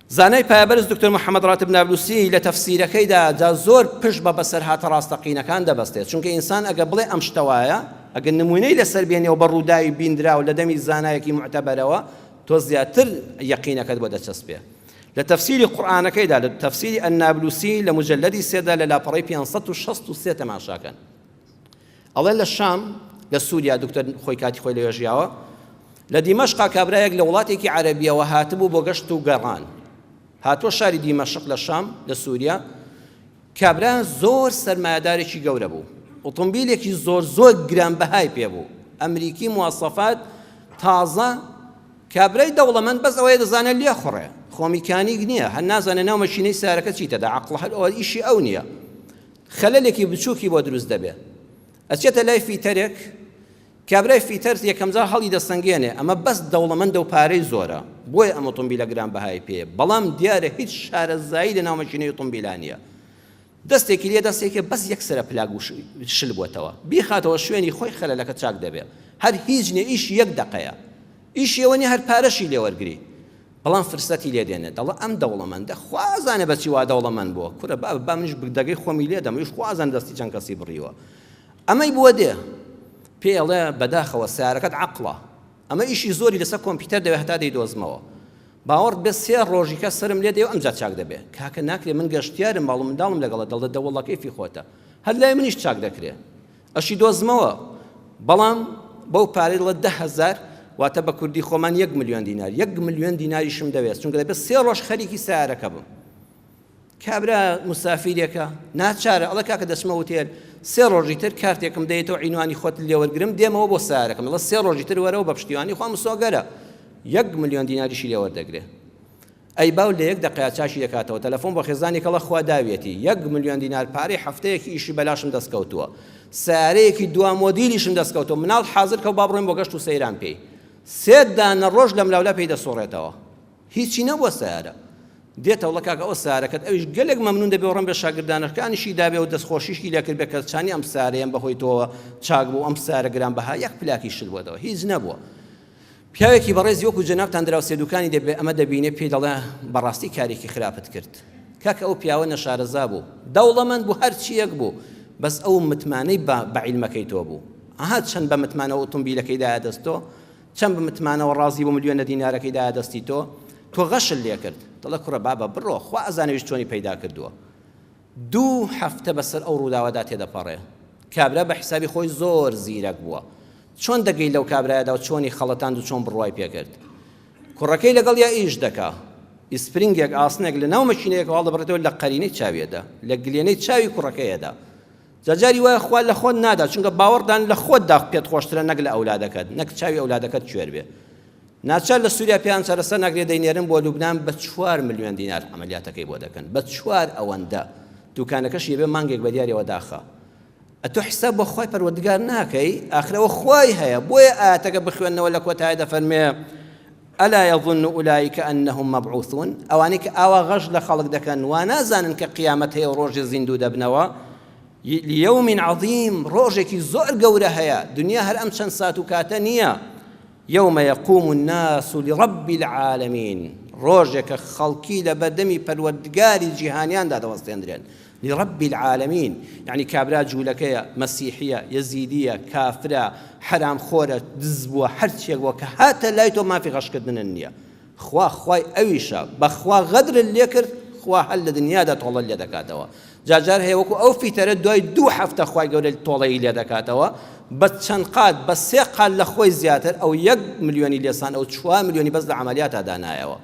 زانای پایبەرز دکتۆر محەممەد ڕاتب نابلوسی لە تەفسیرەکەیدا جا زۆر پشت بە بەسەر هاتە ڕاستەقینەکان دەبەستێت، چونکە ئینسان ئەگە بڵێ ئەم شتەوایە ئەگەر نمونەی لەسەر بێنێەوە بە ڕووداوی بینراو لە دەمی زانایەکی معتەبەرەوە تۆ زیاتر یەقینەکەت بۆ دەچەسپێ. لە تەفسیری قورئانەکەیدا لە تەفسیری ئەنابلوسی لە مجەلەدی سێدا لە لاپەڕەی 563 تەماشاکەن. ئەڵێ لە شام لە سووریا دکتۆر خۆی کاتی خۆی لەوێ ژیاوە لە دیمەشقا کابرایەک لە وڵاتێکی عەرەبیەوە هاتبوو بۆ گەشت و گەڕان، هاتووە شاری دیمەشق لە شام لە سووریا. کابرا زۆر سەرمایەدارێکی گەورە بوو، ئۆتۆمبیلێکی زۆر گرانبەهای پێبوو، ئەمریکی مواسەفات تازە. کابرای دەوڵەمەند بەس ئەوەیە دەزانێت لێ خوڕێ، خۆمیکانیک نییە، هەر نازانێت ناو مەشینەی سیارەکە چیتەدا، عەقڵ هەر ئەوە ئیشی ئەو نییە، خەلەلێکی بچووکی بۆ دروست دەبێ. ئەچێتە لای فیتەرێک، کابرای فیتەر یەکەم جار هەڵی دەسەنگێنێ، ئەمە بەس دەوڵەمەندە و پارەی زۆرە بۆیە ئەم ئۆتۆمبیلە گرانبەهای پێ، بەڵام دیارە هیچ شارەزایی لە ناو مەشینەی ئۆتۆمبیلە نییە. دەستێکی لێ دەستێکە بەس یەکسرە پلاگ و شل بووەتەوە، بیخاتەوە شوێنی خۆی خەلەلەکە چاک دەبێ، هەر هیچ نیە، ئیشی یەک دەقەیە، ئیشیەوە نیە هەر پارەشی لێ وەرگری، بەڵام فرسەتی لێ دێنێت. دەڵێ ئەم دەوڵەمەندە خوازانێ بەچی وا دەوڵەمەند بووە، کورە با منیش دەگەی خۆمی لێ دەم، ئیش خوازان دەستی چەند کەسی بڕیوە. ئەمەی بووە دێ پێڵێ بەداخەوە سیارەکەت عەقڵە، ئەمە ئیشی زۆری لەسەر کۆمپیوتەر دەوێت هەتا دەیدۆزمەوە، باوەڕ بێ سێ ڕۆژیکە سرم لێ دێ و ئەمجا چاک دەبێ. کاکە ناکرێ من گەشتیارم باڵم منداڵم لەگەڵە دەڵێ دەوڵەکەی فی خۆتە، هەر لای منیش چاک دەکرێ، ئەشی دۆزمەوە، بەڵام بەو پارەی دڵێت 10,000 واتە بە کوردی خۆمان 1 ملیۆن دینار، 1 ملیۆن دیناریشم دەوێت، چونکە دەبێت 3 ڕۆژ خەریکی سیارەکە بم. کابرا مسافیرێکە ناچارە، ئەڵە کاکە دەچمە وتێر 3 ڕۆژی تر کارتێکم دەیەوە عینوانی خۆت لێوەرگرم دێمەوە بۆ سیارەکەم، لە 3 ڕۆژی تر وەرەوە بە پشتیوانی خۆم سۆگەرە 1 ملیۆن دیناریشی لێوەردەگرێ. ئەی باو لە 1 دقەیە چاشی دەکاتەوە، تەلەفۆن بە خێزانی کەڵە خوا داوێتی 1 ملیۆن دینار پارەی هەفتەیەکی ئیشی بەلاشم دەستکەوتووە، سیارەیەکی دوا مۆدیلیشم دەستکەوتووە، مناڵ حازر کە و با بڕۆین بۆ گەشت و سەیران پێی، 3 دانە ڕۆژ لەم لاولا پێی دەسۆڕێتەوە، هیچی نەبووە سیارە. دێتەوە کاکە ئەو سیارەکەت ئەویش گەلێک مەمنون دەبێ و ڕەن بە شاگردانەکانیشی دابێ و دەستخۆشیشی لێکرد بێ کە چانی ئەم سیارەیەم بەهۆی تۆوە چاک بوو، ئەم سیارە گرانبەها 1 پلاکی شل بووەتەوە، هیچ نەبووە. پیاوێکی بەڕێزی وەکو جەنابتان دراوسێ دوکانی دەبێ ئەمە دەبینێ پێی دەڵێ بەڕاستی کارێکی خراپت کرد. کاکە ئەو پیاوە نەشارەزا بوو، دەوڵەمەند بوو، هەر چیەک بوو، بەس ئەو متمانەی بە عیلمەکەی تۆ بوو. ئەها چەند بە متمانەوە ئۆتۆمبیلەکەی دایە دەستۆ، چەند بە متمانەوە ڕازی بۆ ملیۆنە دینارەکەی دایە دەستی تۆ غەشل لێ کرد. دڵە کوڕە بابە بڕۆ، خوا ئەزانەویش چۆنی پەیدا کردووە. 2 هەفتە بەسەر ئەو ڕووداوەدا تێدەپەڕێ. کابرا بە حیسابی خۆی زۆر زیرەک بووە، چۆن دەگەی لەو کابرایەدا و چۆنی خەڵەتاند و چۆن بڕوای پێکرد. کوڕەکەی لەگەڵ یا ئیش دەکا، ئیسپرینگێک ئاسنێک لە ناو مەشینەیەک هەڵ دەبڕێتەوە لە قەرینەی چاویەدا، لە گلێنەی چاوی کوڕەکەیەدا. جاجاری وایە خوا لە خۆت نادا، چونکە باوەڕدان لە خۆتدا پێت خۆشترە نەک لە ئەولادەکەت، نەک چاوی ئەولادەکەت کوێر بێ. ناچار لە سووریا پێیان چارەسەر ناکرێت دەینێرن بۆ لوبنان بە 4 ملیۆن دینار عەمەلیاتەکەی بۆ دەکەن، بە 4 ئەوەندە دوکانەکەش یەبێ مانگێک بە دیارەوە داخە. ئەتۆ حساب بۆ خوای پەروەردگار ناکەی، ئاخرەوە خوای هەیە، بۆیە ئاەتەکە بخوێنەوە لە کۆتایی دەفەرمێ ئەلا یەظن ئولایکە ئەنەهم مەبعوثون، ئەوانەی کە ئاوا غەش لە خەڵک دەکەن وا نازانن کە قیامەت هەیە و ڕۆژی زیندوو دەبنەوە، لیەوم عەظیم، ڕۆژێکی زۆر گەورە هەیە، دنیا هەر ئەم چەند سات و کاتە نییە. يوم يقوم الناس لرب العالمين، ڕۆژێکە خەڵکی لە بەردەمی پەروەردگاری جیهانیان دادەوەستێنرێن، لرب العالمين، يعني کابرا جوولەکەیە، مەسیحیە، یەزیدیە، کافرە، حرام خۆرە، دز بووە، هەرچیەک بووە کە هاتە لای تۆ مافی غەشکردنن نییە. خوای ئەویشە بەخوا غەدرت لێ کرد، خوا هەر لە دنیادا تۆڵە لێ دەکاتەوە. جاجار هەیە وەکو ئەو فیتەرە دوای 2 هەفتە خوای گەورە تۆڵەی لێ دەکاتەوە، بە چەند قات بە 3 قات لە خۆی زیاتر، ئەو 1 ملیۆنی لێسان ئەو 4 ملیۆنی بەس لە عەمەلیاتە دانایەوە.